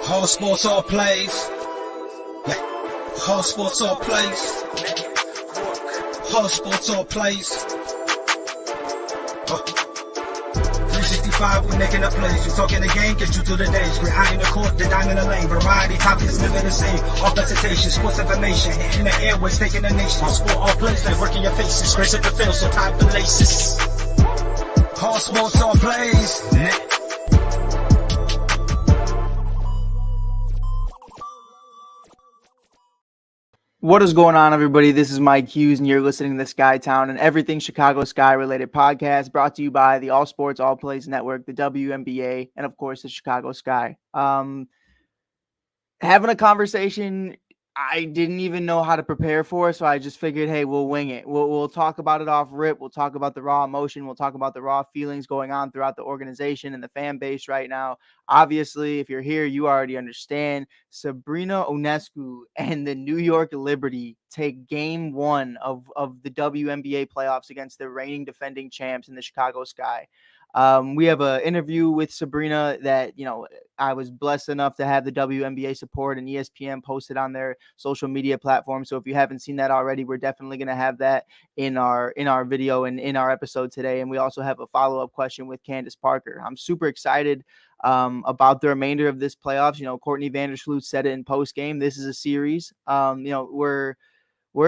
Whole sports all plays. Yeah. Whole sports all plays. Whole sports all plays. 365, we making up plays. You talking the game, get you to the days. We're out in the court, the dime in the lane. Variety topics, living the same. All presentation, sports information. Hitting the airways, taking the nation. All sport, all plays, like working your faces. Grace at the field, so tie the laces. Whole sports all plays. Yeah. What is going on, everybody? This is Mike Hughes, and you're listening to Skytown, and everything Chicago Sky-related podcast brought to you by the All Sports, All Plays Network, the WNBA, and, of course, the Chicago Sky. Having a conversation I didn't even know how to prepare for, so I just figured, hey, we'll wing it. We'll talk about it off rip. We'll talk about the raw emotion. We'll talk about the raw feelings going on throughout the organization and the fan base right now. Obviously, if you're here, you already understand. Sabrina Ionescu and the New York Liberty take game one of the WNBA playoffs against the reigning defending champs in the Chicago Sky. We have an interview with Sabrina that, I was blessed enough to have the WNBA support and ESPN posted on their social media platform. So if you haven't seen that already, we're definitely going to have that in our video and in our episode today. And we also have a follow-up question with Candace Parker. I'm super excited about the remainder of this playoffs. Courtney Vandersloot said it in post game. This is a series. We're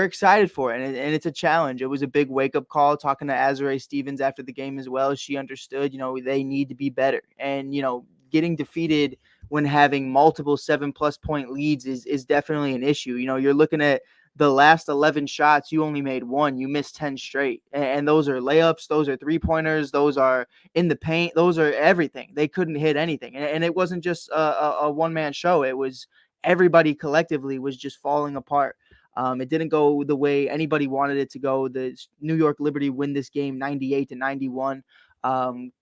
excited for it, and it's a challenge. It was a big wake-up call talking to Azurá Stevens after the game as well. She understood, they need to be better. And, getting defeated when having multiple 7+ point leads is definitely an issue. You're looking at the last 11 shots, you only made one. You missed 10 straight. And those are layups. Those are three-pointers. Those are in the paint. Those are everything. They couldn't hit anything. And it wasn't just a one-man show. It was everybody collectively was just falling apart. It didn't go the way anybody wanted it to go. The New York Liberty win this game 98-91.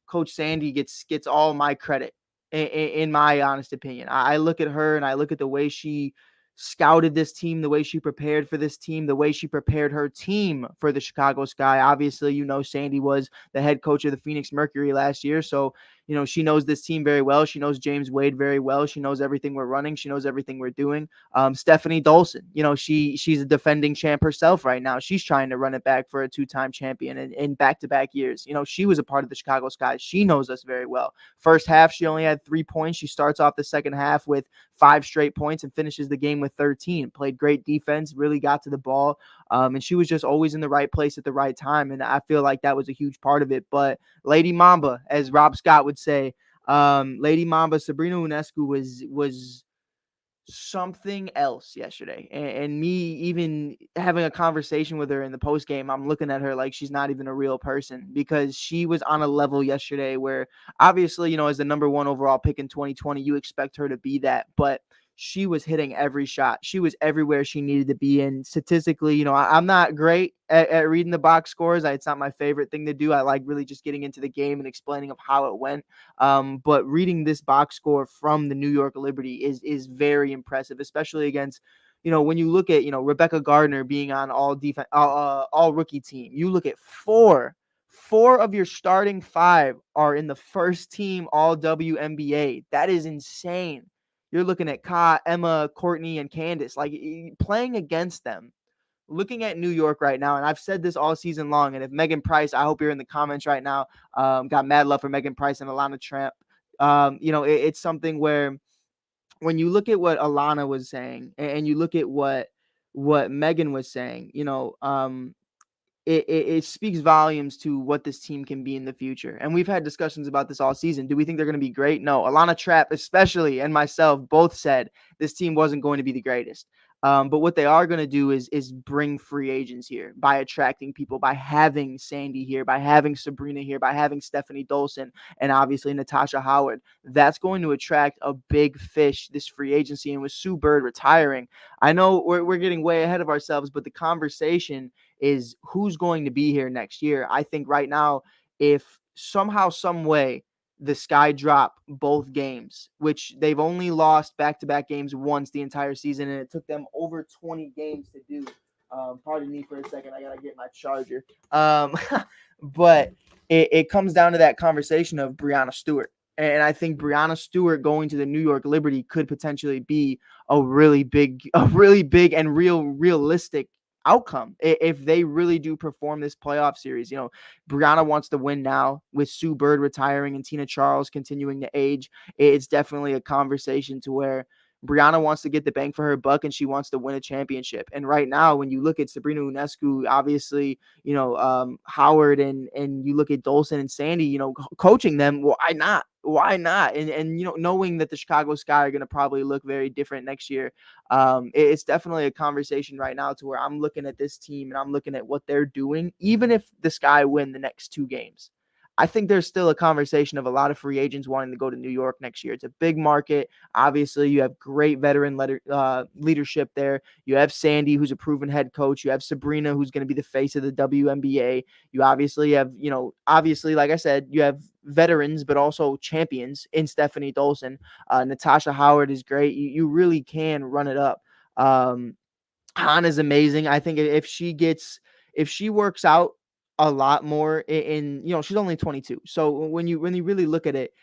Coach Sandy gets all my credit, in my honest opinion. I look at her and I look at the way she scouted this team, the way she prepared for this team, the way she prepared her team for the Chicago Sky. Obviously, Sandy was the head coach of the Phoenix Mercury last year. So, she knows this team very well. She knows James Wade very well. She knows everything we're running. She knows everything we're doing. Stephanie Dolson, she's a defending champ herself right now. She's trying to run it back for a 2-time champion in back-to-back years. She was a part of the Chicago Sky. She knows us very well. First half, she only had 3 points. She starts off the second half with 5 straight points and finishes the game with 13. Played great defense, really got to the ball. And she was just always in the right place at the right time. And I feel like that was a huge part of it. But Lady Mamba, as Rob Scott would say, Lady Mamba, Sabrina Ionescu was something else yesterday. And me even having a conversation with her in the post game, I'm looking at her like she's not even a real person, because she was on a level yesterday where obviously, as the number 1 overall pick in 2020, you expect her to be that, but she was hitting every shot. She was everywhere she needed to be. And statistically, I'm not great at reading the box scores. It's not my favorite thing to do. I like really just getting into the game and explaining of how it went. But reading this box score from the New York Liberty is very impressive, especially against, when you look at, Rebecca Gardner being on all defense, all rookie team. You look at four of your starting 5 are in the first team all WNBA. That is insane. You're looking at Emma, Courtney, and Candace, like playing against them. Looking at New York right now, and I've said this all season long, and if Megan Price, I hope you're in the comments right now, got mad love for Megan Price and Alana Tramp. It's something where when you look at what Alana was saying and you look at what Megan was saying, it speaks volumes to what this team can be in the future. And we've had discussions about this all season. Do we think they're going to be great? No. Alana Trapp, especially, and myself both said this team wasn't going to be the greatest. But what they are going to do is bring free agents here by attracting people, by having Sandy here, by having Sabrina here, by having Stephanie Dolson, and obviously Natasha Howard. That's going to attract a big fish, this free agency. And with Sue Bird retiring, I know we're getting way ahead of ourselves, but the conversation is who's going to be here next year. I think right now, if somehow, some way, the Sky drop both games, which they've only lost back-to-back games once the entire season, and it took them over 20 games to do. Pardon me for a second. I got to get my charger. But it comes down to that conversation of Breanna Stewart. And I think Breanna Stewart going to the New York Liberty could potentially be a really big and realistic outcome if they really do perform this playoff series. Brianna wants to win now with Sue Bird retiring and Tina Charles continuing to age. It's definitely a conversation to where Brianna wants to get the bang for her buck and she wants to win a championship. And right now, when you look at Sabrina Ionescu, obviously, Howard and you look at Dolson and Sandy, coaching them, why not? Why not? And knowing that the Chicago Sky are going to probably look very different next year, it's definitely a conversation right now to where I'm looking at this team and I'm looking at what they're doing, even if the Sky win the next 2 games. I think there's still a conversation of a lot of free agents wanting to go to New York next year. It's a big market. Obviously, you have great veteran leadership there. You have Sandy, who's a proven head coach. You have Sabrina, who's going to be the face of the WNBA. You obviously have, like I said, you have veterans, but also champions in Stephanie Dolson. Natasha Howard is great. You really can run it up. Han is amazing. I think if she works out a lot more she's only 22. So when you really look at it,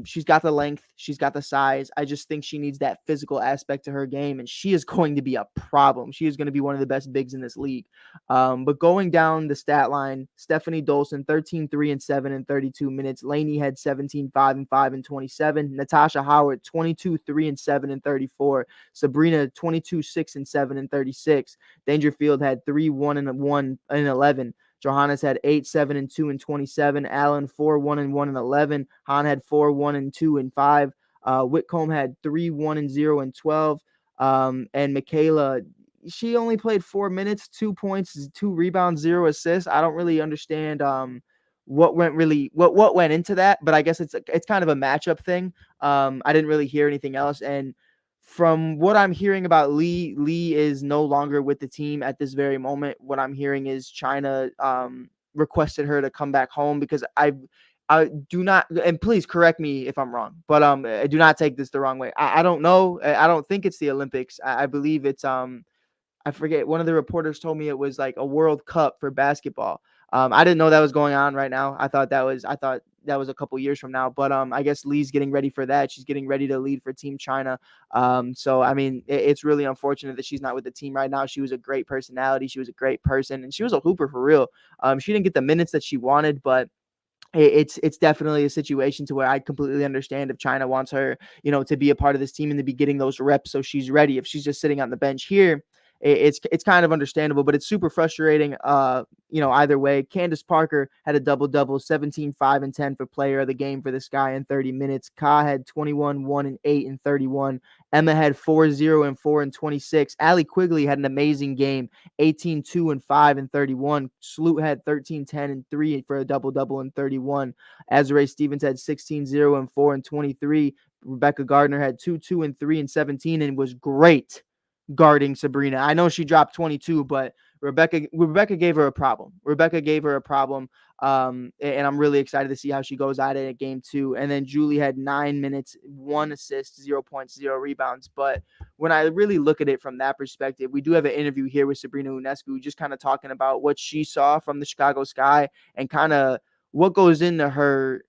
she's got the length, she's got the size. I just think she needs that physical aspect to her game, and she is going to be a problem. She is going to be one of the best bigs in this league. But going down the stat line, Stephanie Dolson, 13-3-7 in 32 minutes. Lainey had 17-5-5 in 27. Natasha Howard, 22-3-7 in 34. Sabrina, 22-6-7 in 36. Dangerfield had 3-1-1 in 11. Johannes had 8-7-2 in 27. Allen 4-1-1 in 11. Han had 4-1-2 in 5. Whitcomb had 3-1-0 in 12. And Michaela, she only played 4 minutes, 2 points, 2 rebounds, 0 assists. I don't really understand what went into that, but I guess it's kind of a matchup thing. I didn't really hear anything else. And from what I'm hearing about Lee is no longer with the team at this very moment. What I'm hearing is China requested her to come back home because I do not, and please correct me if I'm wrong, but I do not take this the wrong way. I don't know. I don't think it's the Olympics. I believe it's I forget. One of the reporters told me it was like a World Cup for basketball. I didn't know that was going on right now. I thought that was a couple years from now. But I guess Lee's getting ready for that. She's getting ready to lead for Team China. So I mean, it's really unfortunate that she's not with the team right now. She was a great personality. She was a great person, and she was a hooper for real. She didn't get the minutes that she wanted, but it's definitely a situation to where I completely understand if China wants her, to be a part of this team and to be getting those reps so she's ready. If she's just sitting on the bench here, it's kind of understandable, but it's super frustrating. Either way. Candace Parker had a double-double, 17, 5, and 10 for player of the game for the Sky in 30 minutes. Ka had 21, 1, and 8 in 31. Emma had 4, 0, and 4 in 26. Allie Quigley had an amazing game, 18, 2, and 5 in 31. Sloot had 13, 10, and 3 for a double-double in 31. Azurá Stevens had 16, 0, and 4 in 23. Rebecca Gardner had 2, 2, and 3 in 17 and was great guarding Sabrina. I know she dropped 22, but Rebecca gave her a problem. And I'm really excited to see how she goes at it at game 2. And then Julie had 9 minutes, 1 assist, 0 points, 0 rebounds. But when I really look at it from that perspective, we do have an interview here with Sabrina Ionescu, just kind of talking about what she saw from the Chicago Sky and kind of what goes into her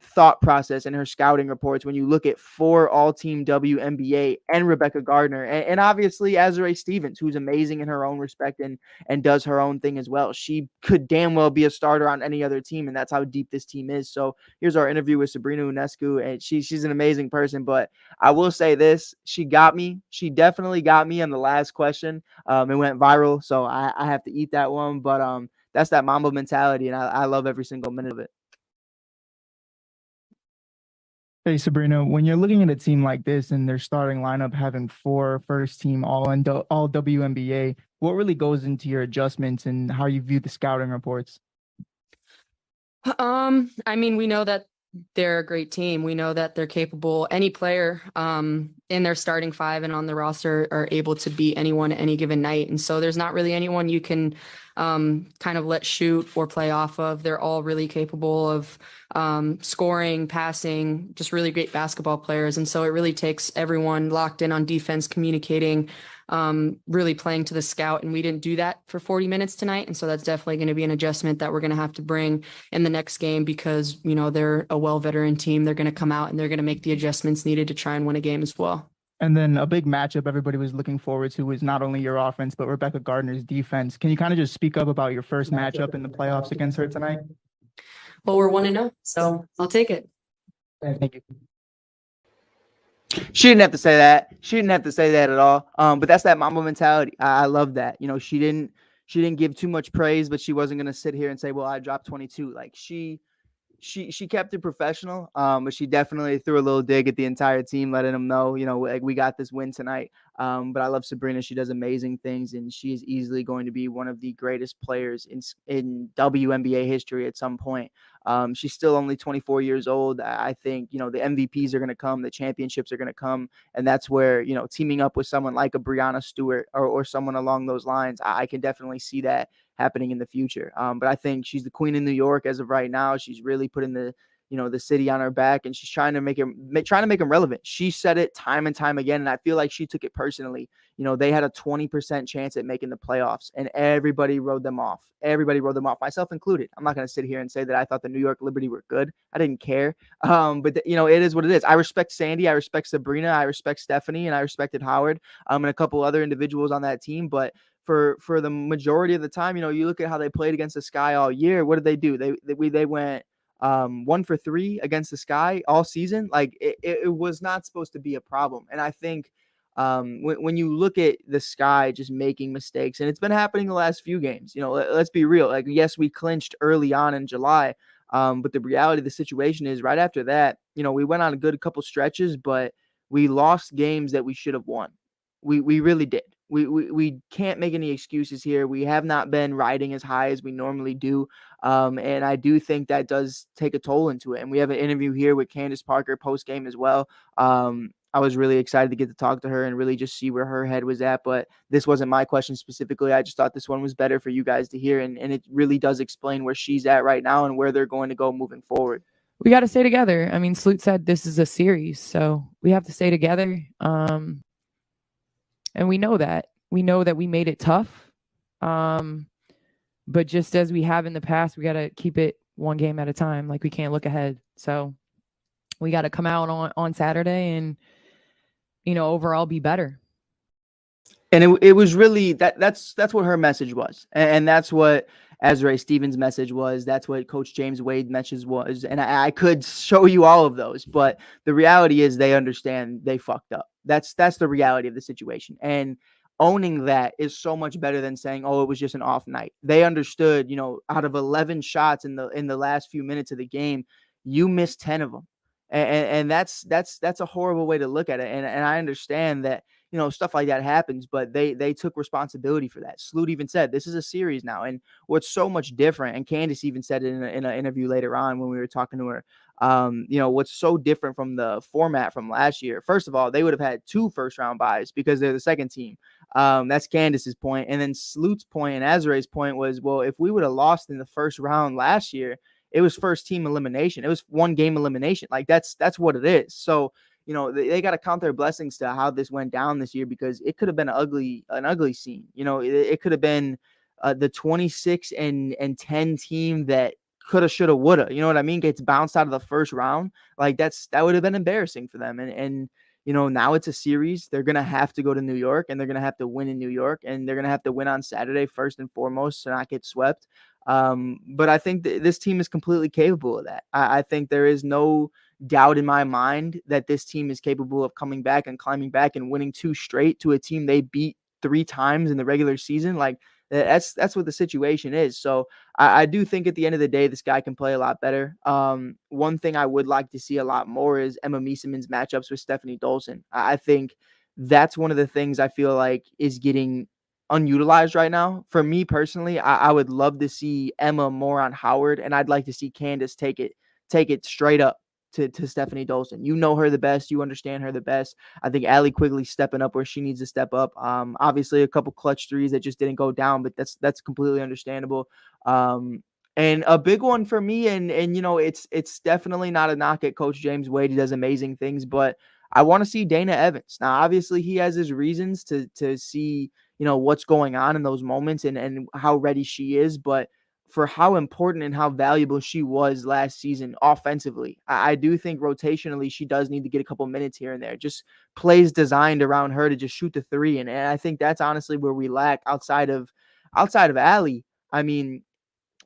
thought process and her scouting reports when you look at 4 all-team WNBA and Rebecca Gardner and obviously Azurá Stevens, who's amazing in her own respect and does her own thing as well. She could damn well be a starter on any other team, and that's how deep this team is. So here's our interview with Sabrina Ionescu, and she's an amazing person, but I will say this, she got me. She definitely got me on the last question. It went viral, so I have to eat that one, but that's that Mamba mentality, and I love every single minute of it. Hey Sabrina, when you're looking at a team like this and their starting lineup having 4 first team all WNBA, what really goes into your adjustments and how you view the scouting reports? I mean, we know that they're a great team. We know that they're capable. Any player in their starting 5 and on the roster are able to beat anyone any given night. And so there's not really anyone you can kind of let shoot or play off of. They're all really capable of scoring, passing, just really great basketball players. And so it really takes everyone locked in on defense, communicating, really playing to the scout. And we didn't do that for 40 minutes tonight. And so that's definitely going to be an adjustment that we're going to have to bring in the next game because, they're a well-veteran team. They're going to come out and they're going to make the adjustments needed to try and win a game as well. And then a big matchup everybody was looking forward to was not only your offense, but Rebecca Gardner's defense. Can you kind of just speak up about your first matchup in the playoffs against her tonight? Well, we're 1-0, so I'll take it. Thank you. She didn't have to say that. She didn't have to say that at all. But that's that Mamba mentality. I love that. She didn't give too much praise, but she wasn't going to sit here and say, well, I dropped 22. Like she kept it professional, but she definitely threw a little dig at the entire team, letting them know, like we got this win tonight. But I love Sabrina. She does amazing things, and she is easily going to be one of the greatest players in WNBA history at some point. She's still only 24 years old. I think, the MVPs are going to come, the championships are going to come. And that's where, teaming up with someone like a Breanna Stewart or someone along those lines, I can definitely see that happening in the future. But I think she's the queen in New York as of right now. She's really putting the city on her back, and she's trying to make them relevant. She said it time and time again, and I feel like she took it personally. They had a 20% chance at making the playoffs, and everybody wrote them off. Myself included. I'm not going to sit here and say that I thought the New York Liberty were good. I didn't care. But it is what it is. I respect Sandy. I respect Sabrina. I respect Stephanie, and I respected Howard, and a couple other individuals on that team. But for the majority of the time, you look at how they played against the Sky all year. What did they do? They went 1 for 3 against the Sky all season. Like it was not supposed to be a problem. And I think when you look at the Sky just making mistakes, and it's been happening the last few games, let's be real. Like, yes, we clinched early on in July, but the reality of the situation is right after that, we went on a good couple stretches, but we lost games that we should have won. We really did. We can't make any excuses here. We have not been riding as high as we normally do. And I do think that does take a toll into it. And we have an interview here with Candace Parker post-game as well. I was really excited to get to talk to her and really just see where her head was at. But this wasn't my question specifically. I just thought this one was better for you guys to hear. And it really does explain where she's at right now and where they're going to go moving forward. We got to stay together. I mean, Sloot said this is a series, so we have to stay together. And we know that. We know that we made it tough. But just as we have in the past, we got to keep it one game at a time. Like, we can't look ahead. So we got to come out on Saturday and, overall be better. And it was really that's what her message was. And that's what Azrae Stevens' message was. That's what Coach James Wade's message was. And I could show you all of those, but the reality is they understand they fucked up. That's the reality of the situation. And owning that is so much better than saying, oh, it was just an off night. They understood, out of 11 shots in the last few minutes of the game, you missed 10 of them. And that's a horrible way to look at it. And I understand that, stuff like that happens, but they took responsibility for that. Sloot even said, this is a series now. And what's so much different, and Candace even said it in an interview later on when we were talking to her, what's so different from the format from last year. First of all, they would have had 2 first-round buys because they're the second team. That's Candace's point. And then Sloot's point and Azrae's point was, well, if we would have lost in the first round last year, it was first team elimination. It was 1 game elimination. Like that's what it is. So, they got to count their blessings to how this went down this year, because it could have been an ugly scene. It could have been the 26-10 team that coulda, shoulda, woulda. You know what I mean? Gets bounced out of the first round. Like that would have been embarrassing for them. And now it's a series. They're gonna have to go to New York, and they're gonna have to win in New York, and they're gonna have to win on Saturday first and foremost to not get swept. But I think this team is completely capable of that. I think there is no doubt in my mind that this team is capable of coming back and climbing back and winning 2 straight to a team they beat 3 times in the regular season. Like that's what the situation is. So I do think at the end of the day, this guy can play a lot better. One thing I would like to see a lot more is Emma Mieseman's matchups with Stephanie Dolson. I think that's one of the things I feel like is getting unutilized right now. For me personally, I would love to see Emma more on Howard, and I'd like to see Candace take it straight up to Stephanie Dolson. You know her the best. You understand her the best. I think Allie Quigley stepping up where she needs to step up. Obviously a couple clutch threes that just didn't go down, but that's completely understandable. And a big one for me, and it's definitely not a knock at Coach James Wade. He does amazing things, but I want to see Dana Evans. Now, obviously, he has his reasons to see what's going on in those moments and how ready she is, but for how important and how valuable she was last season offensively, I do think rotationally she does need to get a couple minutes here and there. Just plays designed around her to just shoot the three, and I think that's honestly where we lack outside of Allie. I mean,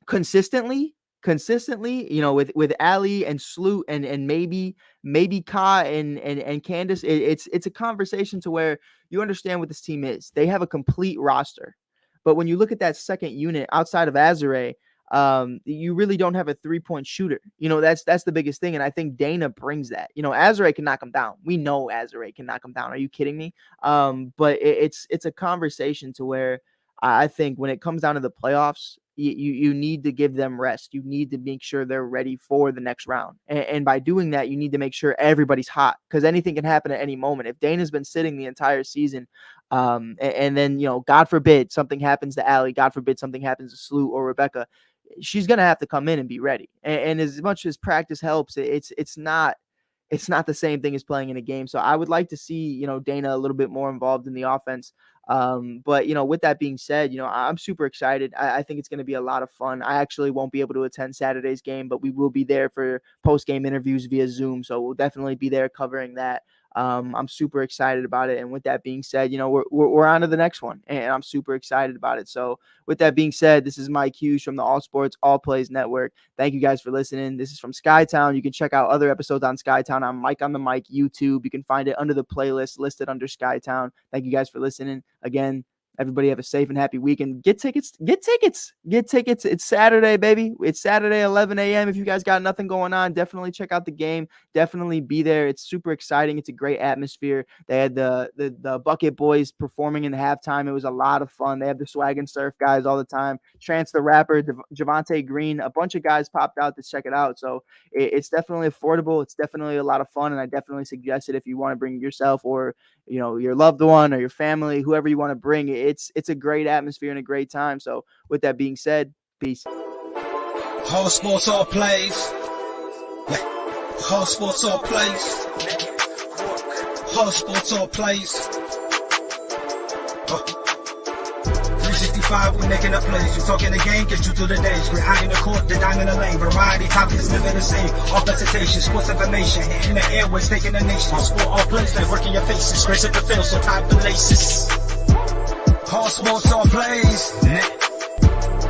consistently, with Allie and Sloot and maybe Ka and Candace, it's a conversation to where you understand what this team is. They have a complete roster. But when you look at that second unit outside of Azare, you really don't have a 3-point shooter. That's the biggest thing. And I think Dana brings that. Azare can knock him down. We know Azare can knock him down. Are you kidding me? But it's a conversation to where I think when it comes down to the playoffs, you need to give them rest. You need to make sure they're ready for the next round. And by doing that, you need to make sure everybody's hot, because anything can happen at any moment. If Dana's been sitting the entire season, and then, God forbid something happens to Allie, God forbid something happens to Sloot or Rebecca, she's going to have to come in and be ready. And as much as practice helps, it's not the same thing as playing in a game. So I would like to see, Dana a little bit more involved in the offense. But with that being said, I'm super excited. I think it's going to be a lot of fun. I actually won't be able to attend Saturday's game, but we will be there for post-game interviews via Zoom. So we'll definitely be there covering that. I'm super excited about it. And with that being said, we're on to the next one, and I'm super excited about it. So with that being said, this is Mike Hughes from the All Sports All Plays Network. Thank you guys for listening. This is from Skytown. You can check out other episodes on Skytown on Mike on the Mic YouTube. You can find it under the playlist listed under Skytown. Thank you guys for listening. Again, everybody have a safe and happy weekend. Get tickets. It's Saturday, baby. It's Saturday, 11 a.m. If you guys got nothing going on, definitely check out the game. Definitely be there. It's super exciting. It's a great atmosphere. They had the Bucket Boys performing in the halftime. It was a lot of fun. They have the Swag and Surf guys all the time. Chance the Rapper, Javante Green, a bunch of guys popped out to check it out. So it's definitely affordable. It's definitely a lot of fun, and I definitely suggest it if you want to bring yourself or your loved one or your family, whoever you want to bring. It's a great atmosphere and a great time. So with that being said, peace. All sports, all plays. All sports, all plays. All sports, all plays. 365, we making up plays. You talking the game, get you through the days. We're out in the court, the dime in the lane. Variety, topics, living the same. All presentation, sports information. In the airways, taking the nation. All sport, all plays, like working your faces. Grace at the field, so tie the laces. All sports, all plays.